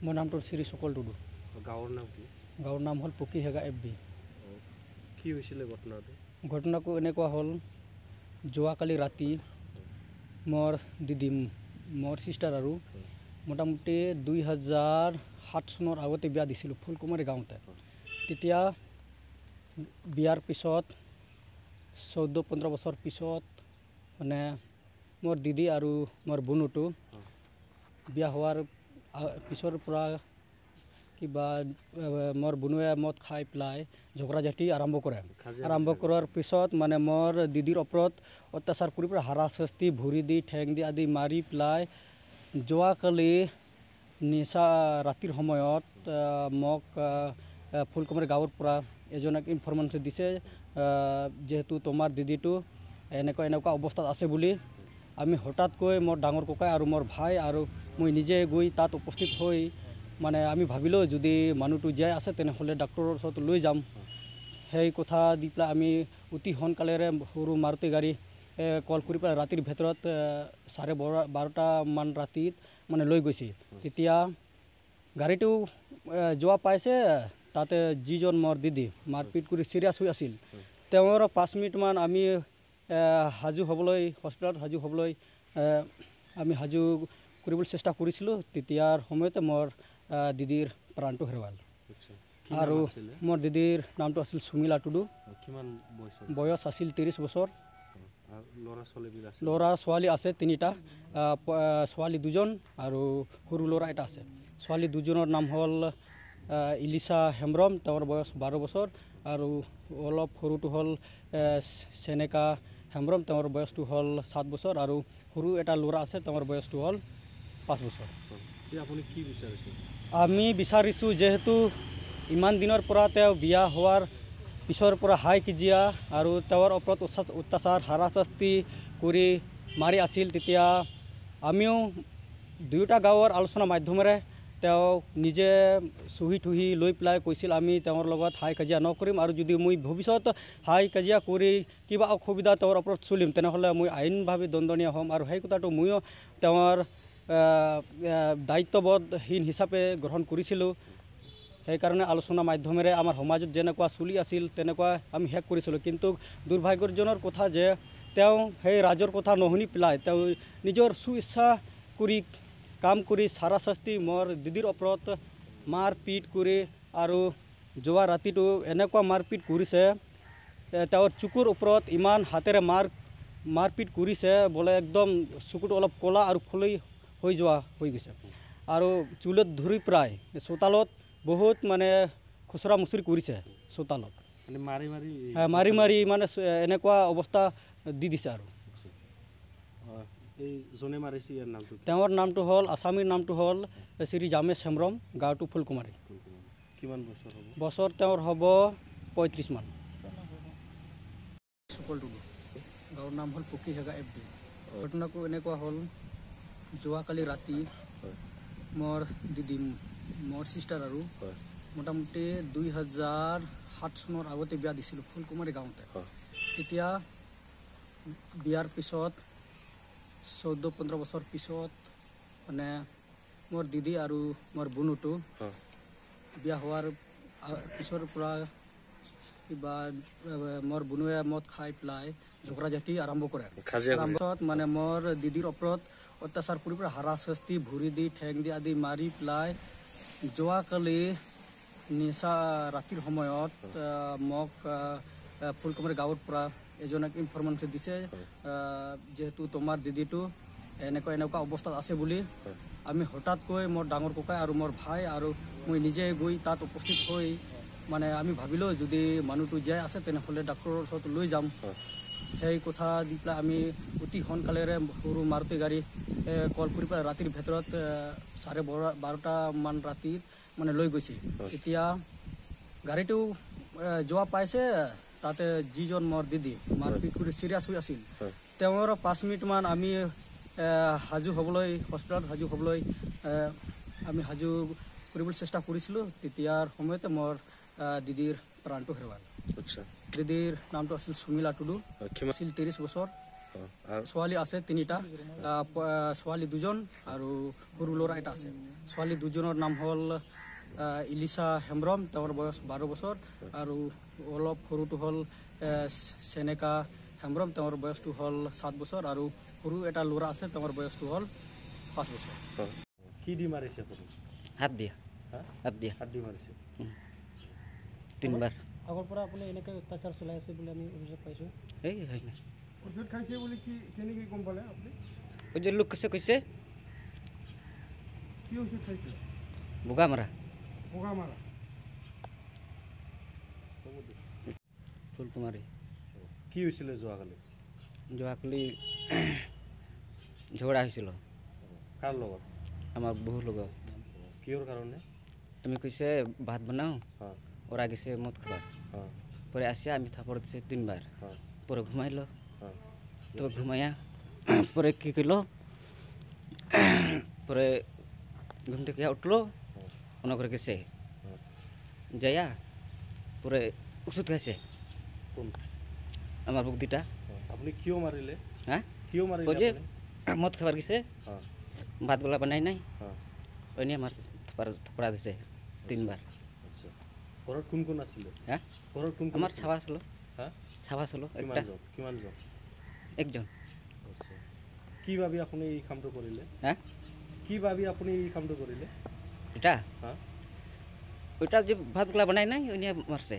মোৰ নামটো শ্ৰী চকল টুডু। গাঁৱৰ নাম কি? গাঁৱৰ নাম হ'ল পকীহেগা FB। কি হৈছিলে ঘটনাটো? ঘটনাটো এনেকুৱা হ'ল, যোৱাকালি ৰাতি মোৰ দিদি, মোৰ চিষ্টাৰ আৰু মোটামুটি 2007 চনৰ আগতে বিয়া দিছিলোঁ ফুলকুমাৰী গাঁৱতে। তেতিয়া বিয়াৰ পিছত 14-15 বছৰ পিছত মানে মোৰ দিদি আৰু মোৰ বনুটো বিয়া হোৱাৰ পিছৰ পৰা কিবা মোৰ বনুৱে মদ খাই পেলাই ঝগড়া ঝাটি আৰম্ভ কৰে। আৰম্ভ কৰাৰ পিছত মানে মোৰ দিদিৰ ওপৰত অত্যাচাৰ কৰি পেলাই হাৰাশাস্তি, ভৰি দি ঠেং দি আদি মাৰি পেলাই যোৱাকালি নিশা ৰাতিৰ সময়ত মোক ফুলকুমাৰী গাঁৱৰ পৰা এজনক ইনফৰমেশ্যন দিছে, যিহেতু তোমাৰ দিদিটো এনেকুৱা অৱস্থাত আছে বুলি। আমি হঠাৎকৈ মোৰ ডাঙৰ ককাই আৰু মোৰ ভাই আৰু মই নিজে গৈ তাত উপস্থিত হৈ মানে আমি ভাবিলোঁ যদি মানুহটো জীয়াই আছে তেনেহ'লে ডাক্তৰৰ ওচৰত লৈ যাম। সেই কথা দি পেলাই আমি অতি সোনকালেৰে সৰু মাৰুতি গাড়ী কল কৰি পেলাই ৰাতিৰ ভিতৰত 12:30মান ৰাতিত মানে লৈ গৈছে। তেতিয়া গাড়ীটো যোৱা পাইছে, তাতে যিজন মোৰ দিদি মাৰপিট কৰি চিৰিয়াছ হৈ আছিল, তেওঁৰ 5 মিনিটমান আমি সাজু হ'বলৈ হস্পিটেলত সাজু হ'বলৈ আমি সাজু কৰিবলৈ চেষ্টা কৰিছিলোঁ। তেতিয়াৰ সময়তে মোৰ দিদিৰ প্ৰাণটো হেৰুৱাল। আৰু মোৰ দিদিৰ নামটো আছিল সুমিলা টুডু। বয়স আছিল 30 বছৰ। ল'ৰা ছোৱালী আছে 3টা, ছোৱালী 2জন আৰু সৰু ল'ৰা এটা আছে। ছোৱালী 2জনৰ নাম হ'ল ইলিছা হেমব্ৰম, তেওঁৰ বয়স 12 বছৰ, আৰু অলপ সৰুটো হ'ল চেনেকা হেমব্ৰম, তেওঁৰ বয়সটো হ'ল 7 বছৰ, আৰু সৰু এটা ল'ৰা আছে, তেওঁৰ বয়সটো হ'ল 5 বছৰ। আপুনি কি বিচাৰিছে? আমি বিচাৰিছোঁ যিহেতু ইমান দিনৰ পৰা তেওঁ বিয়া হোৱাৰ পিছৰ পৰা হাই কাজিয়া আৰু তেওঁৰ ওপৰত অত্যাচাৰ হাৰাশাস্তি কৰি মাৰি আছিল, তেতিয়া আমিও দুয়োটা গাঁৱৰ আলোচনা মাধ্যমেৰে তেওঁ নিজে চহী থহি লৈ পেলাই কৈছিল আমি তেওঁৰ লগত হাই কাজিয়া নকৰিম, আৰু যদি মই ভৱিষ্যত হাই কাজিয়া কৰি কিবা অসুবিধা তেওঁৰ ওপৰত চলিম তেনেহ'লে মই আইনভাৱে দণ্ডনীয় হ'ম। আৰু সেই কথাটো ময়ো তেওঁৰ দায়িত্ববোধহীন হিচাপে গ্ৰহণ কৰিছিলোঁ। সেইকাৰণে আলোচনা মাধ্যমেৰে আমাৰ সমাজত যেনেকুৱা চলি আছিল তেনেকুৱা আমি শেষ কৰিছিলোঁ। কিন্তু দুৰ্ভাগ্যজনক কথা যে তেওঁ সেই ৰাইজৰ কথা নুশুনি পেলাই তেওঁ নিজৰ সুইচ্ছা কৰি কাম কৰি হাৰাশাস্তি মোৰ দিদিৰ ওপৰত মাৰপিট কৰি, আৰু যোৱা ৰাতিটো এনেকুৱা মাৰপিট কৰিছে, তেওঁৰ চকুৰ ওপৰত ইমান হাতেৰে মাৰপিট কৰিছে বোলে একদম চকুটো অলপ ক'লা আৰু ফুলি হৈ যোৱা হৈ গৈছে। আৰু চুলত ধৰি প্ৰায় চোতালত বহুত মানে খুচৰা মুচৰি কৰিছে, চোতালত মাৰি মাৰি মানে এনেকুৱা অৱস্থা দি দিছে। আৰু তেওঁৰ নামটো হ'ল আছামীৰ নামটো হ'ল শ্ৰী জামেশ হেমব্ৰম, গাঁৱটো ফুলকুমাৰী। কিমান বছৰ হ'ব? বছৰ তেওঁৰ হ'ব 35 মান। চকল টুডু, গাঁৱৰ নাম হ'ল পকীহেগা FB। ঘটনাটো এনেকুৱা হ'ল, যোৱাকালি ৰাতি মোৰ দিদি, মোৰ চিষ্টাৰ আৰু মোটামুটি 2007 চনৰ আগতে বিয়া দিছিলোঁ ফুলকুমাৰী গাঁৱতে। তেতিয়া বিয়াৰ পিছত 14-15 বছৰ পিছত মানে মোৰ দিদি আৰু মোৰ বনুটো বিয়া হোৱাৰ পিছৰ পৰা কিবা মোৰ বনুৱে মদ খাই পেলাই ঝগড়া ঝাটি আৰম্ভ কৰে। পিছত মানে মোৰ দিদিৰ ওপৰত অত্যাচাৰ কৰি পেলাই হাৰাশাস্তি, ভৰি দি ঠেং দি আদি মাৰি পেলাই যোৱাকালি নিশা ৰাতিৰ সময়ত মোক ফুলকুমাৰী গাঁৱৰ পৰা এজনক ইনফৰমেশ্যন দিছে, যিহেতু তোমাৰ দিদিটো এনেকুৱা অৱস্থাত আছে বুলি। আমি হঠাৎকৈ মোৰ ডাঙৰ ককাই আৰু মোৰ ভাই আৰু মই নিজে গৈ তাত উপস্থিত হৈ মানে আমি ভাবিলোঁ যদি মানুহটো জীয়াই আছে তেনেহ'লে ডাক্তৰৰ ওচৰত লৈ যাম। সেই কথা দি পেলাই আমি অতি সোনকালেৰে সৰু মাৰুতি গাড়ী কল কৰি পেলাই ৰাতিৰ ভিতৰত 12:30মান ৰাতিত মানে লৈ গৈছে। এতিয়া গাড়ীটো যোৱা পাইছে, তাতে যিজন মোৰ দিদি মাৰপিট কৰি চিৰিয়াছ হৈ আছিল, তেওঁৰ 5 মিনিটমান আমি সাজু হ'বলৈ হস্পিটেলত সাজু হ'বলৈ আমি সাজু কৰিবলৈ চেষ্টা কৰিছিলোঁ। তেতিয়াৰ সময়তে মোৰ দিদিৰ প্ৰাণটো হেৰুৱাল। দিদিৰ নামটো আছিল সুমিলা টুডু, আছিল 30 বছৰ। আৰু ছোৱালী আছে 3টা, ছোৱালী 2জন আৰু সৰু ল'ৰা এটা আছে। ছোৱালী 2জনৰ নাম হ'ল ইলিছা হেমব্ৰম, তেওঁৰ বয়স 12 বছৰ, আৰু অলপ সৰুটো হ'ল চেনেকা হেমব্ৰম, তেওঁৰ বয়সটো হ'ল 7 বছৰ, আৰু সৰু এটা ল'ৰা আছে, তেওঁৰ বয়সটো হ'ল 5 বছৰ। কি দি মাৰিছে সৰু? হাত দিয়া, হা? হাত দিয়া হাত দি মাৰিছে। 3বাৰ। আগৰ পৰা আপুনি এনেকৈ অত্যাচাৰ চলাই আছে বুলি আমি অভিযোগ পাইছোঁ। এই হয় না, ওষুধ খাইছে বুলি কি কেনেকৈ গম পালে আপুনি? ওই যে লোক কৈছে কি ওষুধ খাইছে? বোগা মাৰা, বগা মাৰা। ফুলকুমাৰী। কি হৈছিলে যোৱাকালি? যোৱাকালি ঝগড়া হৈছিল কাৰ লগত? আমাৰ বহু লগত। কিহৰ কাৰণে? আমি কৈছে ভাত বনাও, হ্যাঁ ওরা গেছে মদ খাবার, হ্যাঁ পরে আসে আমি থাপড় দিছে 3বার, হ্যাঁ পরে ঘুমাইলো, হ্যাঁ তো ঘুমাইয়া পরে কি করলো, পরে ঘুম থেকে উঠলো, অন্য করে গেছে যাইয়া পরে ওষুধ খাইছে কোন? আমার বুক দুটা। আপনি কিয় মাৰিলে? হ্যাঁ, কিয় ওই মাৰিলে যে আপুনি? মদ খাবার গেছে, হ্যাঁ ভাতগুলা বানাই নাই, হ্যাঁ ওই নিয়ে আমার থাপড়া দিছে 3বার। আচ্ছা, ঘৰত কোন কোন আছিলে? হ্যাঁ, ঘৰত কোন কোন আমার আছিলে? ছাওয়া ছিল, হ্যাঁ ছাওয়া ছিল একটা, কিমানজন? একজন। আচ্ছা, কি ভাবি আপুনি এই কামটো কৰিলে? হ্যাঁ, কি ভাবি আপুনি এই কামটো কৰিলে? এটা হ্যাঁ ওইটা যে ভাতগুলা বানাই নাই ওই নিয়ে মাৰছে।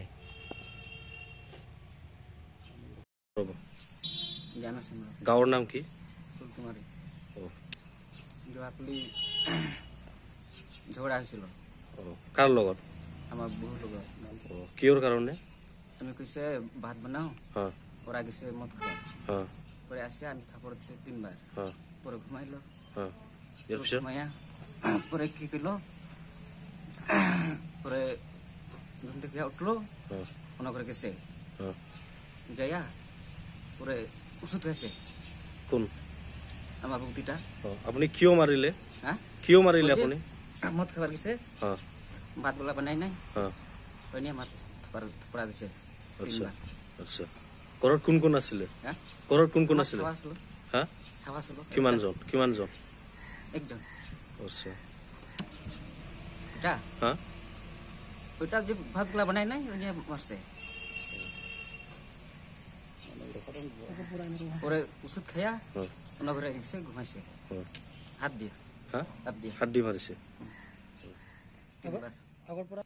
জানা সিংহ, গাঁৱৰ নাম কি? ফুলকুমাৰী। ও যোৱাকালি ঝগড়া হৈছিল কাৰ লগত? আমাৰ বহু লোক। কিহৰ কাৰণে? আমি কৈছে ভাত বানাও, হ্যাঁ ওরা গেছে মদ খাবার, হ্যাঁ পরে আসে আমি থাপড় দিছে 3বার, হ্যাঁ পরে ঘুমাইলো, হ্যাঁ ইয়াৰ পিছত? ঘুমাইয়া পরে কি করলো, পরে ঘুম থেকে উঠলো, হ্যাঁ অন্য করে গেছে হ্যাঁ যাইয়া পরে ওষুধ খাইছে কোন? আমার বুক দুটা। আপুনি কিয় মাৰিলে? হ্যাঁ, কিয় মাৰিলে ওই যে আপুনি? মদ খাবার গেছে, হ্যাঁ ভাতগুলা বানাই নাই, হ্যাঁ ওই নিয়ে আমার থাপড়া দিছে আচ্ছা 3বার। আচ্ছা, ঘৰত কোন কোন আছিলে? হ্যাঁ, ঘৰত কোন কোন আমার আছিলে? ছাওয়া ছিল, হা ছাওয়া ছিল কিমানজন? একজন। আচ্ছা এটা হ্যাঁ ওইটা যে ভাতগুলা বানাই নাই ওই নিয়ে মারছে। পরে ওষুধ খাইয়া হ্যাঁ অন্য ঘরে গেছে ঘুমাইছে হ্যাঁ হাত দিয়ে, হ্যাঁ হাত দিয়ে হাত দি মাৰিছে। 3বাৰ। আগৰ পৰা